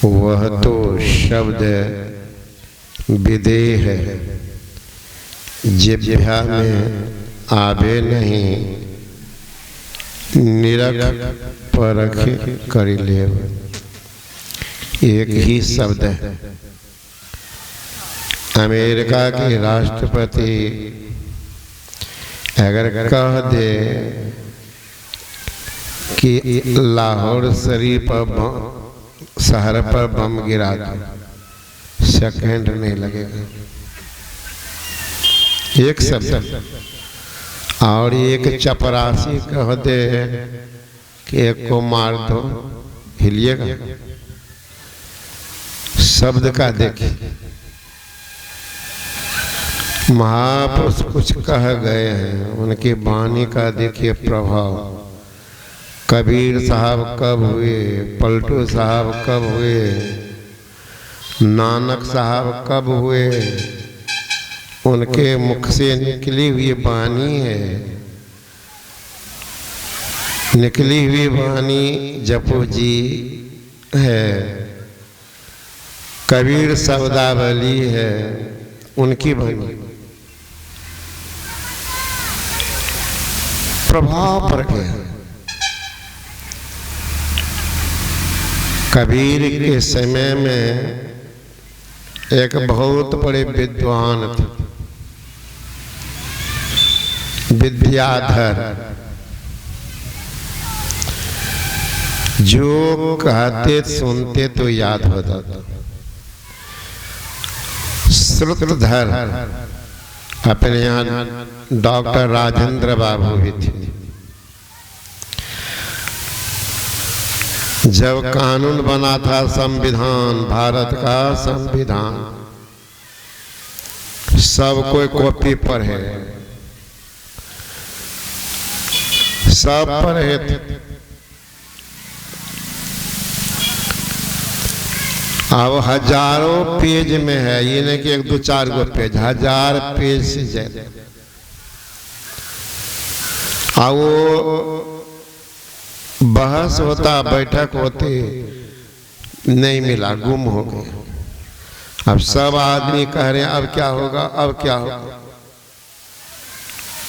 वह तो शब्द विदेह है, जिह्वा में आवे नहीं, निरख परख कर ले। एक ही शब्द है। अमेरिका के राष्ट्रपति अगर कह दे कि लाहौर शरीफ शहर पर बम गिरा दो, सेकंड नहीं लगेगा। एक शब्द। और एक चपरासी कह दे कि एक को मार दो, हिलिएगा? शब्द का देखिए। महापुरुष कुछ कह गए हैं, उनकी वाणी का देखिए प्रभाव। कबीर साहब कब हुए, पलटू साहब कब हुए, नानक साहब कब हुए, उनके मुख से निकली हुई वाणी है। निकली हुई वाणी जपो जी है, कबीर शब्दावली है, उनकी वाणी प्रभाव पड़ गया। कबीर के समय में एक बहुत बड़े विद्वान थे, विद्याधर, जो कहते सुनते तो याद होता था। श्रुतधर, अपने यहाँ डॉक्टर राजेंद्र बाबू भी थे। जब कानून बना था संविधान, भारत का संविधान, सब कोई कॉपी पढ़े, सब पढ़े थे। अब हजारों पेज में है, ये नहीं कि एक दो चार गो पेज, 1000 पेज से ज्यादा। अब वो बहस होता, बैठक होती, नहीं मिला, गुम हो गया। अब सब आदमी कह रहे हैं अब क्या होगा, अब क्या होगा।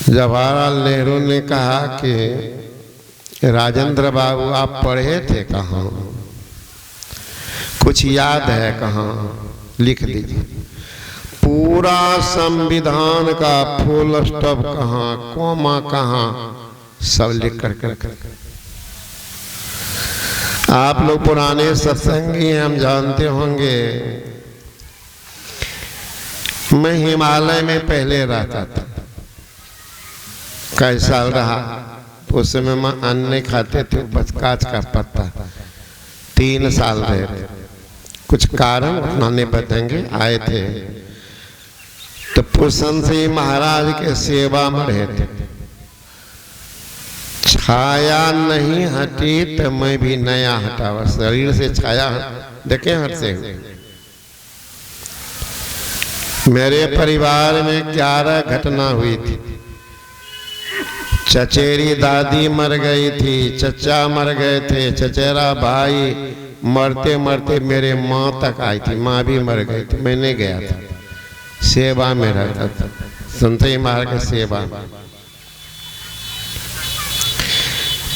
जवाहरलाल नेहरू ने कहा कि राजेंद्र बाबू आप पढ़े थे कहाँ, कुछ याद है कहाँ, लिख दीजिए। पूरा संविधान का फुल स्टॉप कहाँ, कोमा कहाँ, सब लिख कर। आप लोग पुराने सत्संगी हैं, हम जानते होंगे। मैं हिमालय में पहले रहता था, कई साल रहा। उस समय मैं अन्न नहीं खाते थे, बस कांच का पत्ता। 3 साल रहे थे। कुछ कारण उतना नहीं बताएंगे। आए थे तो पुष्ण सिंह महाराज के सेवा में रहे थे। छाया नहीं हटी तो मैं भी नया हटावा, शरीर से छाया देखे हटते हुए। मेरे परिवार में 11 घटना हुई थी। चचेरी दादी मर गई थी, चचा मर गए थे, चचेरा भाई मरते मरते मेरे माँ तक आई थी, माँ भी मर गई थी। मैंने गया था, सेवा में रहता था, संतई महाराज की सेवा।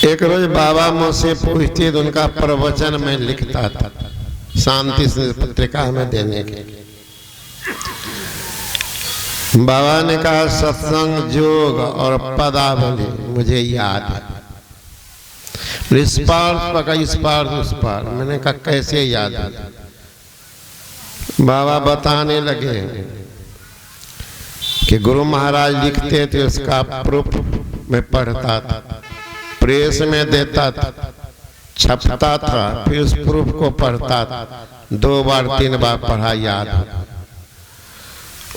एक रोज बाबा मुझसे पूछते तो उनका प्रवचन मैं लिखता था, शांति से पत्रिका में देने के। बाबा ने कहा सत्संग, योग और पदावली मुझे याद है। इस पार उस पार। मैंने कहा कैसे याद है। बाबा बताने लगे कि गुरु महाराज लिखते थे, उसका प्रूफ में पढ़ता था, प्रेस में देता था, छपता था, फिर उस प्रूफ को पढ़ता था। 2 बार 3 बार पढ़ा, याद।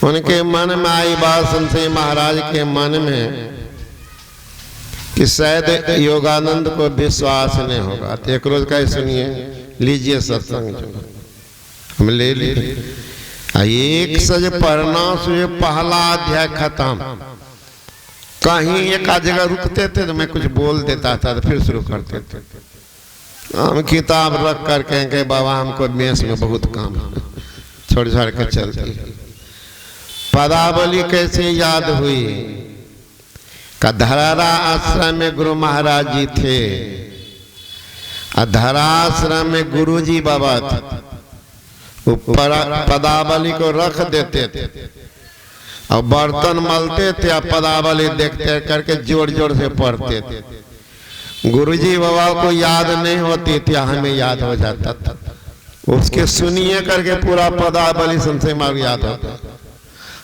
उनके मन में आई बात, संत महाराज के मन में, कि शायद योगानंद को विश्वास नहीं होगा। तो एक रोज कहे सुनिए, लीजिए सत्संग, जो हम ले लिए। एक सज पढ़ना से पहला अध्याय खत्म। कहीं एक आध जगह रुकते थे तो मैं कुछ बोल देता था, तो फिर शुरू करते थे। हम किताब रख कर कहेंगे बाबा हमको मेस में बहुत काम है, छोड़ छाड़ के चलती। पदावली कैसे याद हुई? का धरारा आश्रम में गुरु महाराज जी थे, धराश्रम में गुरु जी बाबा थे। वो पदावली को रख देते थे और बर्तन मलते थे, और पदावली देखते करके जोर जोर से पढ़ते थे। गुरुजी बाबा को याद नहीं होती थी, हमें याद हो जाता था। उसके सुनिए करके पूरा पदावली संशय मार्ग याद होता।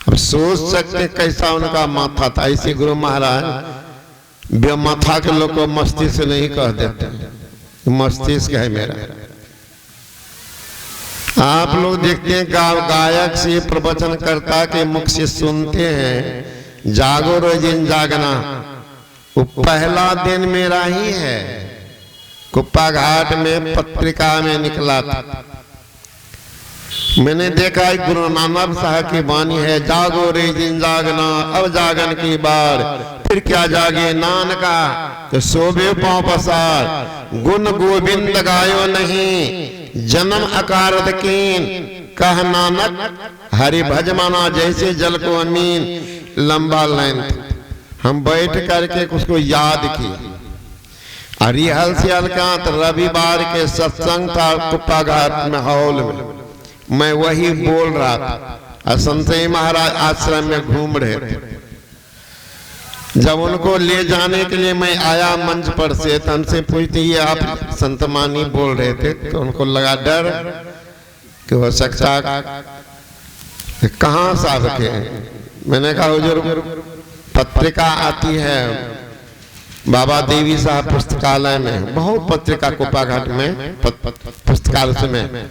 अब सोच सकते कैसा उनका माथा था। ऐसे गुरु महाराज बेमाथा के लोग को मस्तिष्क नहीं कह देते, मस्तिष्क है मेरा। आप लोग देखते हैं गायक से प्रवचन करता के मुख से सुनते हैं, जागो रो जिन जागना, वो पहला दिन मेरा ही है। कुप्पा घाट में पत्रिका में निकला था, मैंने देखा है गुरु नानक साहब की वाणी है, जागो रे जिन जागना, अब जागन की बार, फिर क्या जागे नानका तो सोबे पांव पसार। गुण गोविंद गायो नहीं, जन्म अकारत कीन, कह नानक हरि भज माना, जैसे जल को अमीन। लंबा लाइन हम बैठ करके उसको याद की। रिहल से अलकांत रविवार के सत्संग था कुप्पा घाट में हॉल में, मैं वही बोल रहा था। संतई महाराज आश्रम में घूम रहे थे। जब उनको ले जाने के लिए मैं आया मंच पर से, तो हमसे पूछते ही आप संतमानी बोल रहे थे, तो उनको लगा डर कि हो सकता कहाँ साहब के। मैंने कहा हुजूर पत्रिका आती है बाबा देवी साहब पुस्तकालय में, बहुत पत्रिका कुप्पा घाट में पुस्तकालय में,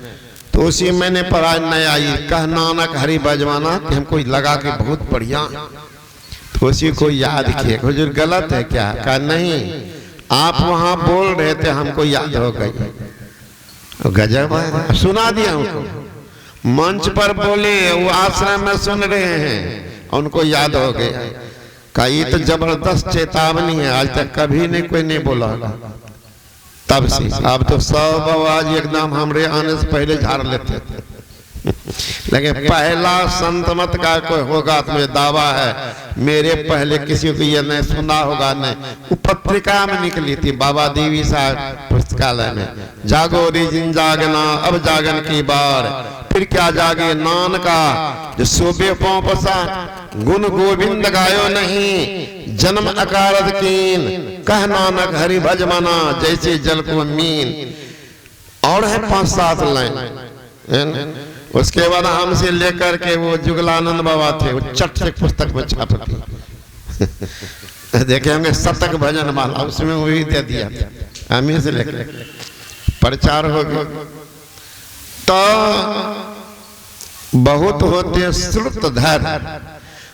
तो उसी मैंने पढ़ा नहीं आई, कह नानक हरि बजवाना, कि हमको लगा कि बहुत बढ़िया, तो उसी को याद किए। हुजूर गलत है क्या? कहा नहीं, आप वहां बोल रहे थे हमको याद हो गई। गजब है, सुना दिया उनको, मंच पर बोले, वो आश्रम में सुन रहे हैं, उनको याद हो गया। कहा ये तो जबरदस्त चेतावनी है, आज तक कभी नहीं कोई नहीं बोला। तब से अब तो सब आवाज एकदम हमरे आने से पहले झाड़ लेते थे। लेकिन पहला संत मत का कोई होगा तो मुझे दावा है, मेरे पहले किसी को ये नहीं सुना होगा। नहीं, वो पत्रिका में निकली थी बाबा देवी साहब पुस्तकालय में, जागो रे जिन जागना, अब जागन की बार, फिर क्या जागे नानका जो सोबे पांव पसार। गुण गोविंद गायो नहीं, जन्म अकारत कीन, कह नानक हरि भज माना, जैसे जल को मीन। और है 5-7 लाइन। उसके बाद हमसे लेकर के वो जुगलानंद बाबा थे, वो चट से पुस्तक में छापती देखे होंगे शतक भजन माला, उसमें वही दे दिया, हमें से लेकर प्रचार हो गया। तो बहुत होते श्रुतधर,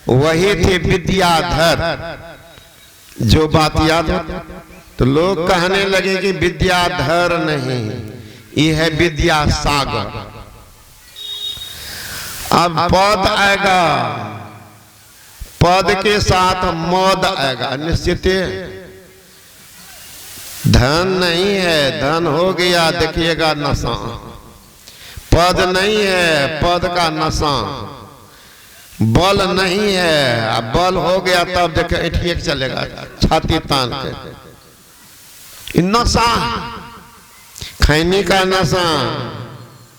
वही थे विद्याधर। जो बात याद हो तो लोग कहने लगे कि विद्याधर नहीं, ये है विद्यासागर। अब पद आएगा, पद के साथ मद आएगा, निश्चित। धन नहीं है, धन हो गया देखिएगा नशा। पद नहीं है, पद का नशा। बल नहीं है, अब बल हो गया तब देखे एठिए चलेगा, छाती तान के। नशा, खैनी का नशा,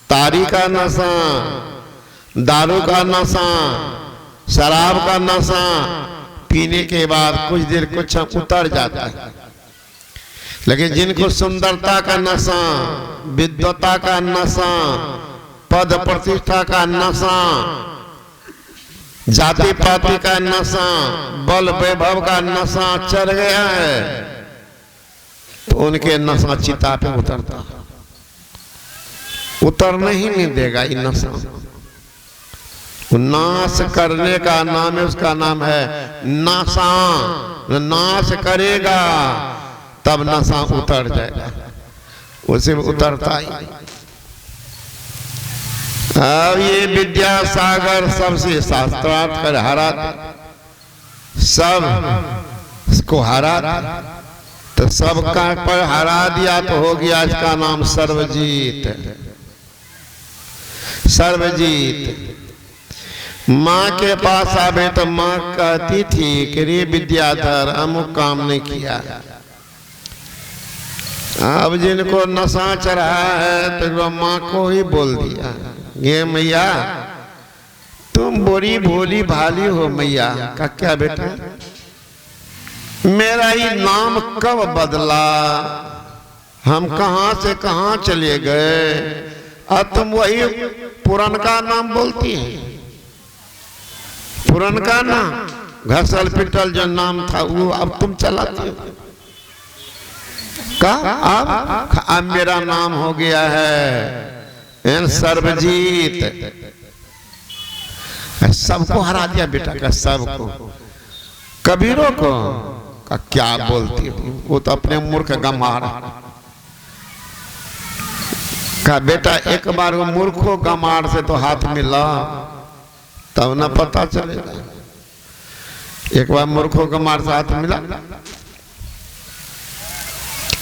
तारी का नशा, दारू का नशा, शराब का नशा, पीने के बाद कुछ देर कुछ उतर जाता है। लेकिन जिनको सुंदरता का नशा, विद्वता का नशा, पद प्रतिष्ठा का नशा, जाति पाति का नशा, बल वैभव का नशा चढ़ गया है, तो उनके नशा चिता पे उतरता, उतरने ही नहीं देगा। ये नशा नाश करने का नाम है, उसका नाम है नशा। नाश करेगा तब नशा उतर जाएगा, उसे उतरता ही। अब ये विद्यासागर सबसे शास्त्रार्थ कर हरा, सब को हरा, तो तो सबका पर हरा दिया तो हो गया इसका नाम सर्वजीत। सर्वजीत माँ के पास आवे तो माँ कहती थी कि रे विद्याधर अमुक काम नहीं किया। अब जिनको नशा चढ़ा है तो वो माँ को ही बोल दिया, ये मैया तुम बड़ी भोली भाली हो मैया। का क्या बेटा, मेरा ही नाम कब बदला, हम कहां से कहां चले गए, अब तुम वही पुरनका नाम बोलती है। पुरनका नाम घसल पिटल जो नाम था वो अब तुम चलाते हो। का अब मेरा नाम हो गया है सर्वजीत। सबको हरा दिया बेटा का, सबको। कबीरों को का क्या बोलती हो, वो तो अपने मूर्ख गंवार का बेटा। एक बार वो मूर्खों गंवार से तो हाथ मिला तब ना पता चलेगा। एक बार मूर्खों गंवार से हाथ मिला,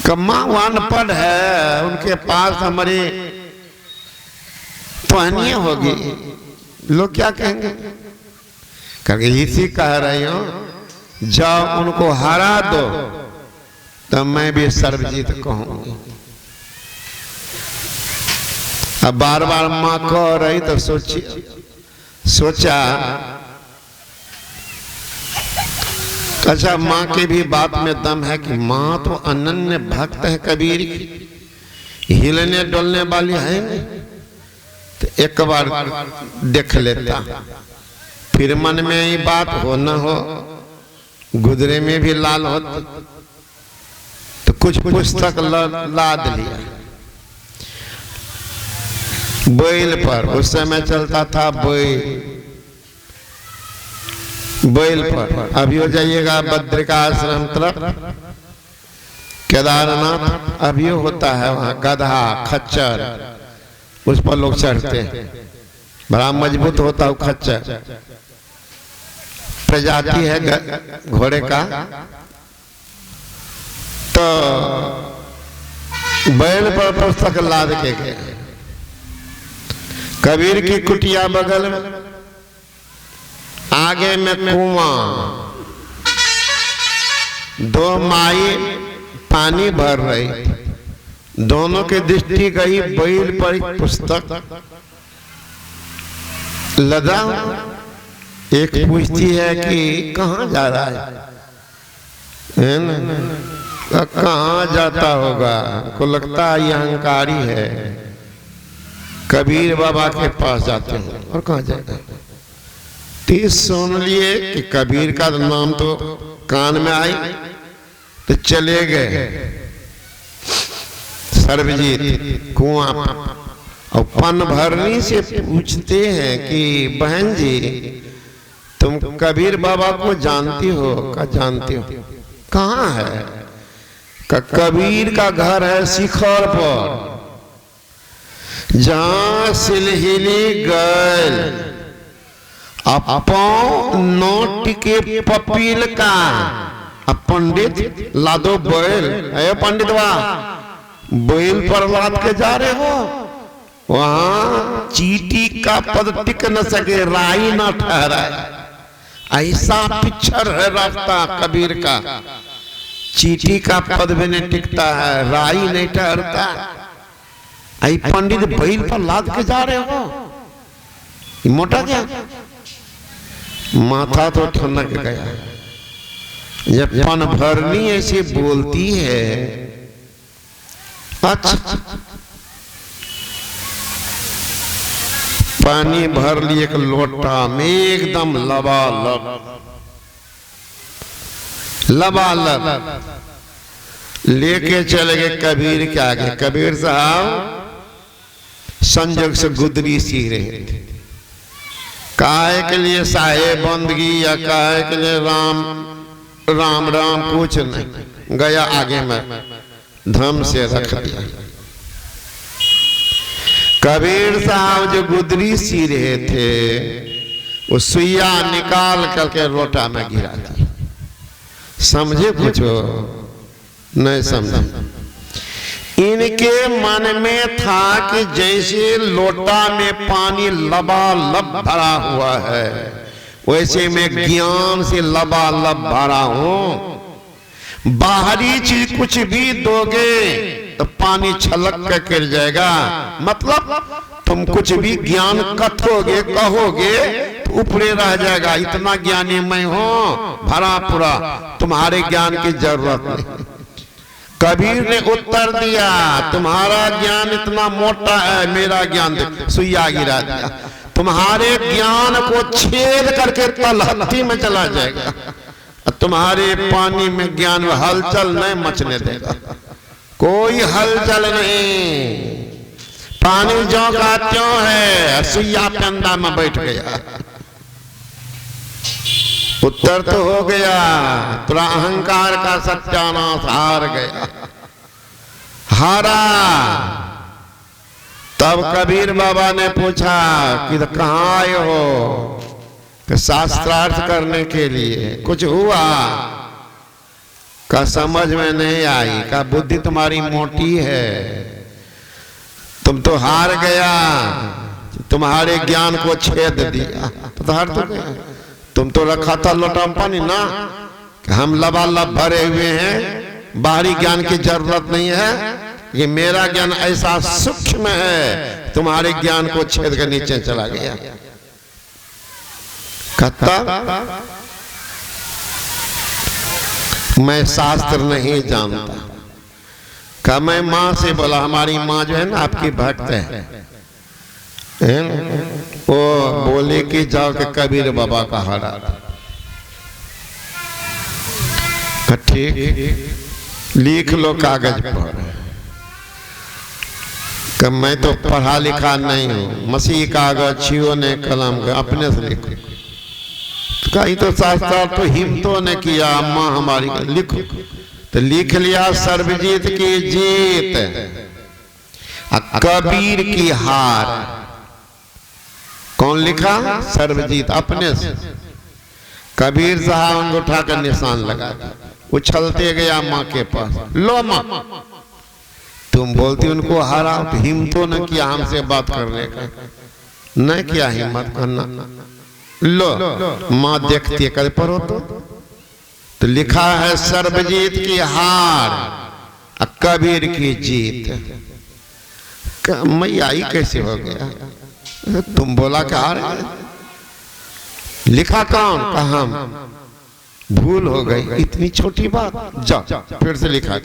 कम्मा अनपढ़ है, उनके पास हमारी पहनियां होगी, लोग क्या कहेंगे। क्योंकि इसी कह रही हूं जब उनको हरा दो तो मैं भी सर्वजीत कहूंगी। अब बार बार माँ कह रही तो सोचा अच्छा माँ की भी बात में दम है कि माँ तो अनन्य भक्त है कबीर की, हिलने डोलने वाली है नहीं। तो एक बार देख लेता, फिर मन में ये बात हो न हो, गुदरे में भी लाल हो तो कुछ पुस्तक लाद लिया बैल पर। उस समय चलता था बैल पर। अभी हो जाइएगा बद्रिका आश्रम तरफ, केदारनाथ अभी होता है वहां गधा खच्चर, उस पर लोग चढ़ते हैं, बड़ा मजबूत होता है खच्चर, प्रजाति है घोड़े का। तो बैल पर पुस्तक लाद के गए। कबीर की कुटिया बगल में, आगे में कुआं, दो माई पानी भर रही, दोनों की दृष्टि गई बैल पर एक पुस्तक लदा। एक पूछती है कि कहाँ जा रहा है ना, कहाँ जाता होगा, को लगता है ये अहंकारी है, कबीर बाबा के पास जाते हैं। और कहाँ जाएगा, तीस सुन लिए कि कबीर का नाम तो कान में आई तो चले गए सर्वजीत कुआं। और पन भरनी से पूछते हैं कि बहन जी तुम कबीर बाबा को जानती हो? का जानती हो? कहाँ है? का कबीर का घर है शिखर पर, जहां सिलहिली गैल अपो नोट के पपील का। अब पंडित लादो बैल, अरे पंडित वाह बैल पर लाद के जा रहे हो, वहां चीटी का पद टिक न सके, राई न ठहराए। ऐसा पिछड़ है रास्ता कबीर का, चीटी का पद भी नहीं टिकता है, राई नहीं ठहरता। आई पंडित बैल पर लाद के जा रहे हो, मोटा क्या? माथा तो ठनक गया। जब पन भरनी ऐसे बोलती है, अच्छा पानी भर लिए एक लोटा में एकदम लबालब लेके चले गए कबीर के आगे। कबीर साहब संजोग से गुदरी सी रहे थे, काहे के लिए साहेब बंदगी या काहे के लिए राम राम राम कुछ नहीं, गया आगे में धम से रख दिया। कबीर साहब जो गुदरी सी रहे थे वो सुइया निकाल करके लोटा में गिरा दी। समझे कुछ? नहीं समझा। इनके मन में था कि जैसे लोटा में पानी लबालब भरा हुआ है, वैसे मैं ज्ञान से लबालब भरा हूं। बाहरी चीज कुछ भी दोगे तो पानी छलक कर गिर जाएगा। मतलब तुम कुछ भी ज्ञान कथोगे कहोगे तो ऊपरे रह जाएगा। इतना ज्ञानी मैं हूं भरा पूरा, तुम्हारे ज्ञान की जरूरत नहीं। कबीर ने उत्तर दिया, तुम्हारा ज्ञान इतना मोटा है, मेरा ज्ञान सुइया गिरा दिया। तुम्हारे ज्ञान को छेद करके तलहटी में चला जाएगा। तुम्हारे पानी में ज्ञान हलचल नहीं मचने देगा, कोई हलचल नहीं। पानी जो का त्यों है, सुइया पेंदा में बैठ गया। उत्तर तो हो गया, तेरा अहंकार का सत्यानाश हार गया, हारा। तब कबीर बाबा ने पूछा कि तो कहाँ आए हो? कि शास्त्रार्थ करने के लिए। कुछ हुआ? का समझ में नहीं आई। का बुद्धि तुम्हारी मोटी है, तुम तो हार गया, तुम्हारे ज्ञान को छेद दिया। तो हार तो गया। तुम तो रखा था लोटा में पानी ना, कि हम लबालब भरे हुए हैं, बाहरी ज्ञान की जरूरत नहीं है। ये मेरा ज्ञान ऐसा सूक्ष्म है, तुम्हारे ज्ञान को छेद कर नीचे चला गया। कहता मैं शास्त्र नहीं जानता। का मैं माँ से बोला, हमारी माँ जो है ना आपकी भक्त है, वो बोले कि जाओ के कबीर बाबा का हारा। ठीक, लिख लो कागज पर। कि मैं तो पढ़ा लिखा नहीं हूं, मसीह कागज छियो ने कलम का, अपने से लिखो। कहीं तो शास्त्र तो हिम्मतों ने किया, अम्मा हमारी लिखो। तो लिख लिया, सर्वजीत की जीत, कबीर की हार। कौन लिखा? सर्वजीत, अपने से। कबीर साहब अंगूठा का निशान लगा, उछलते गया माँ के पास। लो माँ, तुम बोलती उनको हारा, तो हिम्मतों ने किया हमसे बात करने का, नहीं किया हिम्मत करना। लो माँ देखती है, कल पढ़ो तो लिखा है सर्वजीत की हार, कबीर की जीत। मैया आई कैसे हो गया? तुम बोला क्या हार? लिखा कौन? कहा भूल हो गई, इतनी छोटी बात। जाओ फिर से लिखा।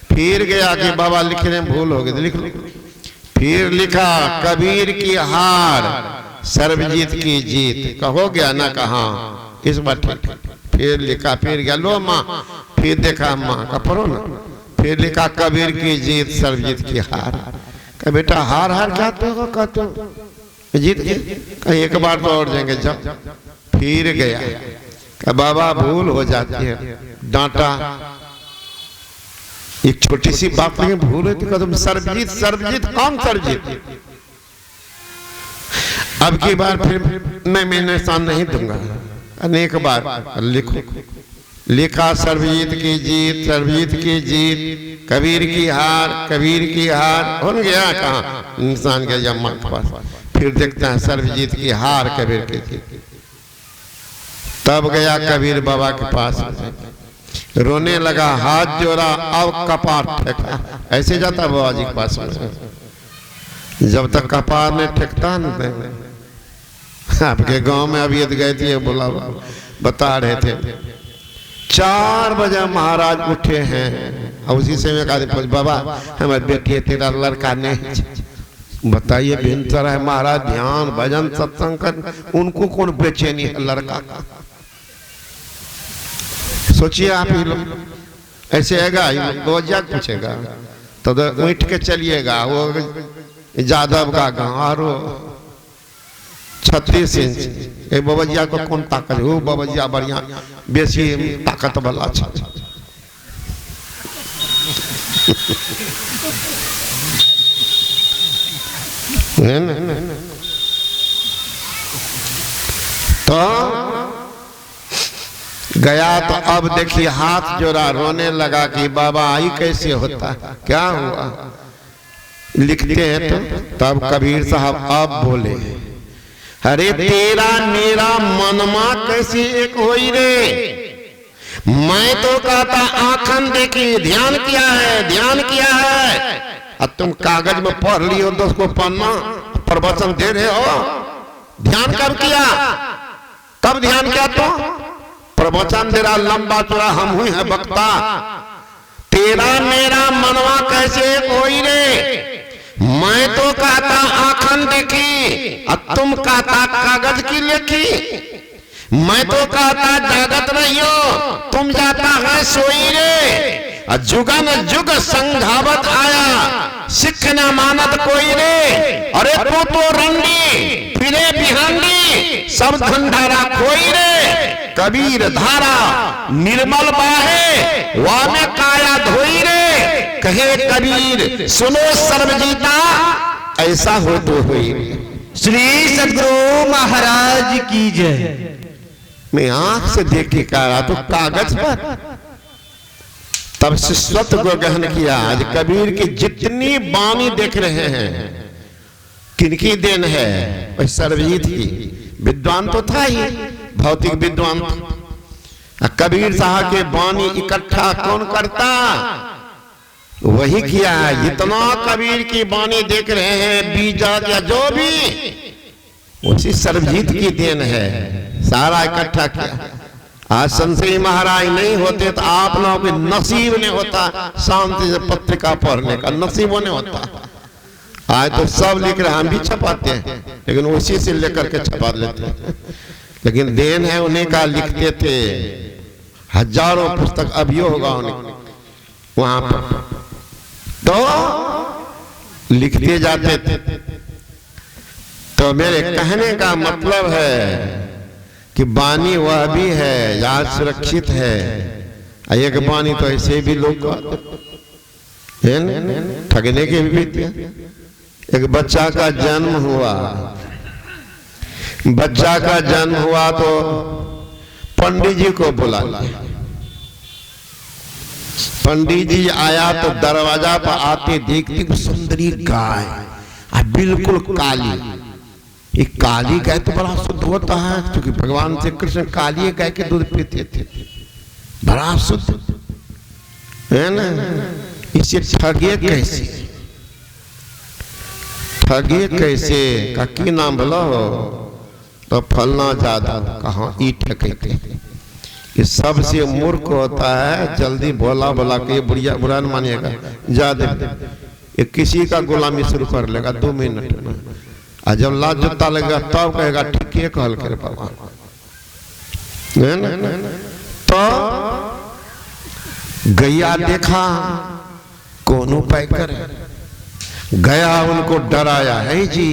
फिर गया कि बाबा लिखने में भूल हो गई, लिख लो। फिर लिखा कबीर की हार, सर्वजीत की जीत। हो गया ना? कहा इस बार ठीक। फिर लिखा, फिर गया, लो माँ, फिर देखा माँ का पढ़ो ना। फिर लिखा कबीर की जीत, सर्वजीत की हार। कहा बेटा हार हार कहते हो? कहते हो जीत कहीं एक बार तो और जाएंगे। जब फिर गया, कहा बाबा भूल हो जाती है, डांटा। एक छोटी सी बात नहीं भूल है, तो तुम सर्वजीत, सर्वजीत कौन सर्वजीत? अब की बार फिर मैं निशान नहीं दूंगा। अनेक बार लिखो। लिखा सर्वजीत की जीत, सर्वजीत की जीत, कबीर की हार, कबीर की हार। हो गया कहाँ? निशान गया माँ के पास। फिर देखते हैं सर्वजीत की हार, कबीर की जीत। तब गया कबीर बाबा के पास, रोने लगा, हाथ जोड़ा, अब कपार ठेका। ऐसे जाता बाबा जी के पास में। जब तक कपार ने ठेकता नहीं। आपके गांव में अभी गए थे, बोला बता रहे थे 4 बजे महाराज उठे हैं। और उसी समय कहा बाबा हमारे बेटी तेरा लड़का नहीं। बताइए बेहतर है महाराज, ध्यान भजन सत्संग कर, उनको कौन बेचैनी है लड़का का? सोचिए आप ही लोग। ऐसे आएगा रोजा पूछेगा तो उठ के चलिएगा। वो जादव का गाँव और 36 इंच बबजिया को कौन ताकत? वो बबजिया बढ़िया बेसी ताकत वाला। तो गया तो अब देखिए हाथ जोड़ा, रोने लगा कि बाबा आई कैसे होता, क्या हुआ। लिखते हैं तो तब कबीर साहब अब बोले, अरे तेरा मेरा मनमा कैसे एक होई रे। मैं तो कहता आंखन देखी, ध्यान किया है, ध्यान किया है। अब तुम कागज में पढ़ लियो, दोस्त को पढ़ना, प्रवचन दे रहे हो, ध्यान कब किया, कब ध्यान किया। तो प्रवचन दे रहा लंबा चौड़ा, हम हुए हैं वक्ता। तेरा मेरा मनवा कैसे कोई रे। मैं तो कहता आंखन देखी, अब तुम कहता कागज की लिखी। मैं तो कहता जागत नहीं हो, तुम जाता है सोई रे। जुगन जुग संघावत आया, सिख न मानत कोई रे। अरे तू तो रंडी फिरे बिहांडी, सब धंधारा कोई रे। कबीर धारा निर्मल बाहे, वा में काया धोई रे। कहे कबीर सुनो सर्वजीता, ऐसा हो तो हुई। श्री सद्गुरु महाराज की जय। मैं आंख से देख के कह रहा तो कागज पर, तब शिष्यत्व को ग्रहण किया। आज कबीर की जितनी बानी देख रहे हैं, किनकी देन है, वह सर्वजीत की। विद्वान तो था ही, भौतिक विद्वान था। कबीर साहब के बानी इकट्ठा कौन करता, वही किया है। जितना कबीर की बानी देख रहे हैं, बीजा या जो भी, उसी सर्वजीत की देन है, सारा इकट्ठा किया। आज संश्री महाराज नहीं होते तो आप लोगों के नसीब नहीं होता शांति से पत्रिका पढ़ने का, नसीब नहीं होता। आज तो सब लिख रहे, हम भी छपाते हैं, लेकिन उसी से लेकर के छपा लेते हैं। लेकिन देन है उन्हीं का, लिखते थे। हजारों पुस्तक अभी होगा उन्हें वहां पर, तो लिखते जाते थे। तो मेरे कहने का मतलब है कि बानी वह भी है, याद सुरक्षित है। एक बानी तो ऐसे भी लोग ठगने के भी थे। एक बच्चा का जन्म हुआ, बच्चा का जन्म हुआ तो पंडित जी को बुला लिया। पंडित जी आया तो दरवाजा पर आते देखते सुंदरी गाय, बिल्कुल काली। ये काली गाय तो बड़ा शुद्ध होता है, क्योंकि भगवान श्री कृष्ण काली गाय के दूध पीते थे, बड़ा शुद्ध है ना। इसे ठगे कैसे, ठगे कैसे का की नाम बोलो, तो फलना ज्यादा कहाँ ई ठगे। ये सबसे मूर्ख होता है, जल्दी बोला बोला के बुढ़िया बुरा न मानिएगा, ज्यादा ये किसी का गुलामी शुरू कर लेगा 2 मिनट में। और जब लाज जुत्ता लगेगा तब कहेगा ठीक है कहल कर बाबा, तो गैया देखा कौन उपाय करे, गया उनको डराया है जी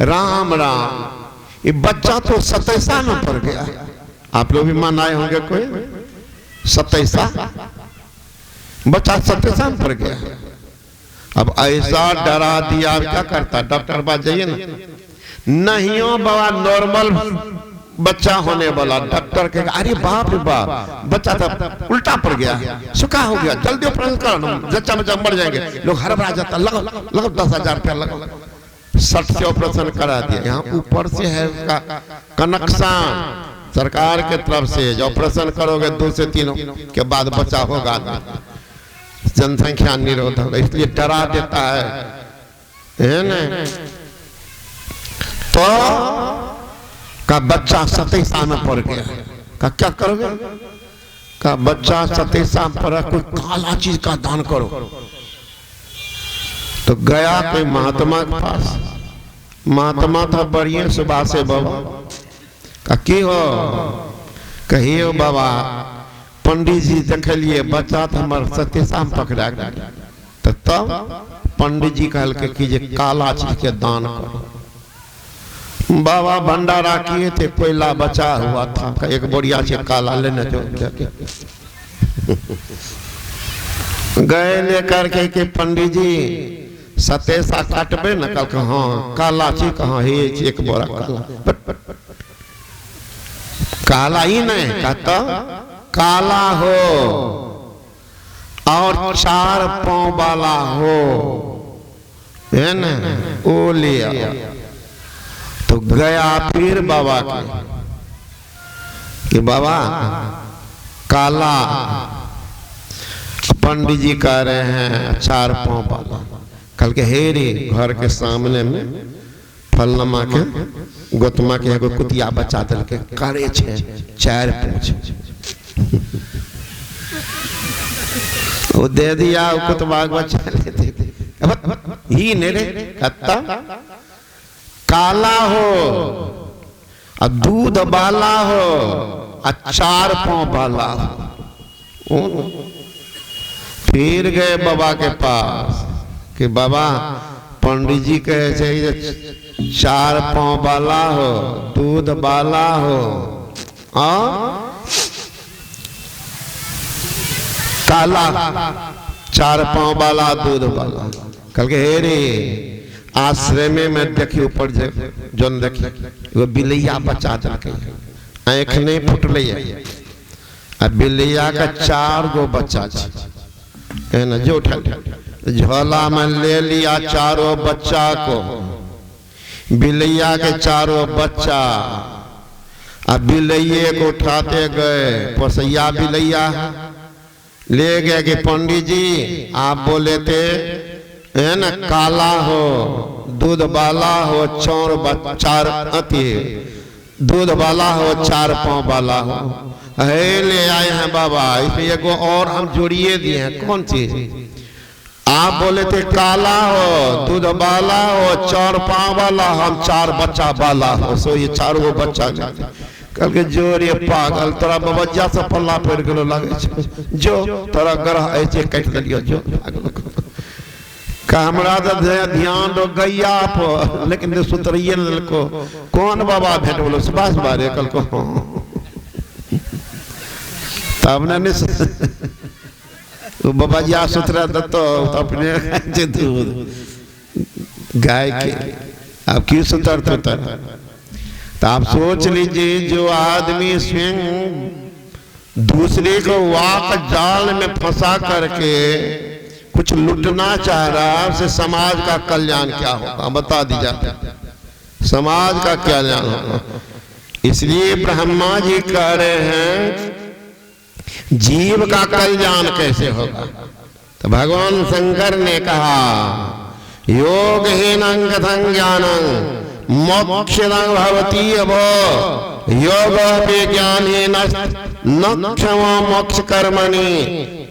राम राम। ये बच्चा तो 27 में पड़ गया। आप लोग भी मान आए होंगे, कोई 27 बच्चा 27 में पड़ गया। अब ऐसा डरा दिया, क्या करता, डॉक्टर पास जाइए ना, नहीं हो बाबा नॉर्मल बच्चा होने वाला। डॉक्टर कहेगा अरे बाप रे बाप, बच्चा तो उल्टा पड़ गया, सुखा हो गया, जल्दी ऑपरेशन करो, बच्चा बच्चा मर जाएंगे। लोग हड़बड़ा जाता, लगो 10,000 रुपया लगो, 60 से ऑपरेशन करा दिया। यहाँ ऊपर से है उसका कनेक्शन सरकार के तरफ से, जो ऑपरेशन करोगे 2 से 3 के बाद बच्चा होगा। जनसंख्या निरोध होगा, इसलिए डरा देता है ना। तो का बच्चा 27 में पड़ गया, का क्या करोगे, का बच्चा 27 में पड़ा, कोई काला चीज का दान करो। तो गया कोई महात्मा के पास, महात्मा था बढ़िया सुबह से बाबा का की हो, कहिए हो बाबा पंडित जी देखलिए बच्चा तो हमारे 27 में पकड़ा गया। तो तब पंडित जी कहल के कीजिए काला चीज के दान करो। बाबा भंडारा किए थे, कोयला बचा हुआ था, एक बोरिया से काला लेने जो गए लेकर के पंडित जी 27 काटबे न, कल हाँ काला चीज कहाँ है, एक बोरा काला काला ही नहीं कहता काला हो और 4 पांव वाला हो, है ना, वो ले आया। तो गया फिर बाबा के कि बाबा काला, पंडित जी कह रहे हैं 4 पांव वाला। कल के हे रे घर के सामने में फलनमा के गोतमा के एगो कुतिया बच्चा दल के करे छे 4 पूछ वो दे दिया, वो कुतवा के बच्चा ले दे ही ने रे कत्ता काला हो और दूध वाला हो और 4 पांव वाला हो। फिर गए बाबा के पास कि बाबा पंडित जी कहे चाहिए 4 पांव वाला हो, दूध वाला हो, काला, 4 पांव वाला, दूध वाला। कल के हे रे आश्रय में मैं देखी ऊपर जोन देखी वो बिलैया बचा दे, आँख नहीं फुटल है, बिलैया का 4 गो बच्चा है ना, जो झोला में ले लिया 4 बच्चा को, बिलैया के 4 बच्चा। अब बिलैये को उठाते गए, पोसैया बिलैया ले गए कि पंडित जी आप बोले थे है ना काला हो, दूध वाला हो, 4 अति दूध वाला हो, 4 पांव वाला हो। है ले आए हैं बाबा, इसमें एगो और हम जोड़िए दिए हैं। कौन चीज? आप बोले थे काला हो, दूध वाला हो, 4 पांव वाला, हम 4 बच्चा वाला हो, सो ये 4 गो बच्चा। कल के जोरे पागल तोरा बबज्जा से पल्ला पड़ गेलो लागे जो तोरा ग्रह ऐसे काट लियो जो का हमरा ध्यान दो गैया पर, लेकिन सुतरिए न को कौन बाबा भेट बोलो सुभाष बारे कल को तब ने बाबा जी आ सुतरा दत्तो तो अपने दूध गाय के अब क्यों सुतरते उतर। तो आप सोच लीजिए जो आदमी स्वयं दूसरे को वाक जाल में फंसा करके कुछ लूटना चाह रहा है, उसे समाज का कल्याण क्या होगा बता दीजिए, समाज का कल्याण होगा। इसलिए ब्रह्मा जी कह रहे हैं जीव का कल्याण कैसे होगा। तो भगवान शंकर ने कहा योग हीनं कथं ज्ञानं मोक्षदं भवति अभो योग ज्ञानेन न क्षमा मोक्ष कर्मणि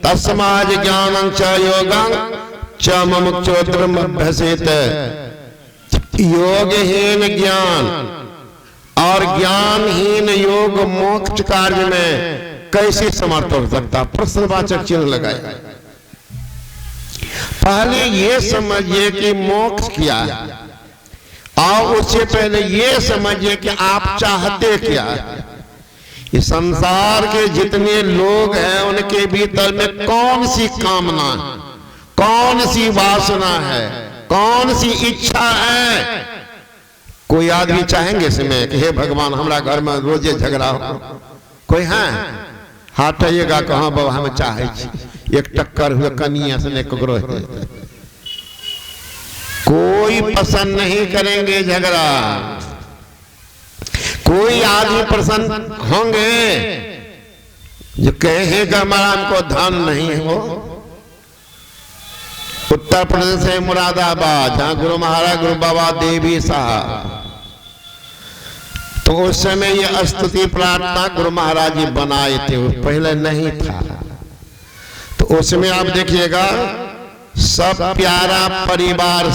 तस्माद् ज्ञानं च योगं च मुमुक्षोत्रमभ्यसेत। योगहीन ज्ञान और ज्ञानहीन योग मोक्ष कार्य में कैसे समर्थ हो सकता? प्रश्नवाचक चिन्ह लगाए। पहले ये समझिए कि मोक्ष क्या है, और उससे पहले ये समझिए कि आप चाहते क्या है। इस संसार के जितने लोग हैं उनके भीतर में कौन सी कामना है, कौन सी वासना है, कौन सी इच्छा है। कोई आदमी चाहेंगे इसमें कि हे भगवान हमारा घर में रोजे झगड़ा हो? कोई है? हाथ आइएगा कहाँ बाबा हमें चाहे एक टक्कर हुए कनिया से नहीं ककरो है। कोई पसंद नहीं करेंगे झगड़ा। कोई आदमी प्रसन्न होंगे जो कहेगा हमारा हमको धन नहीं हो। उत्तर प्रदेश है मुरादाबाद, जहां गुरु महाराज गुरु बाबा देवी साहब, तो उस समय ये स्तुति प्रार्थना गुरु महाराज जी बनाए थे, पहले नहीं था। तो उसमें आप देखिएगा सब प्यारा परिवार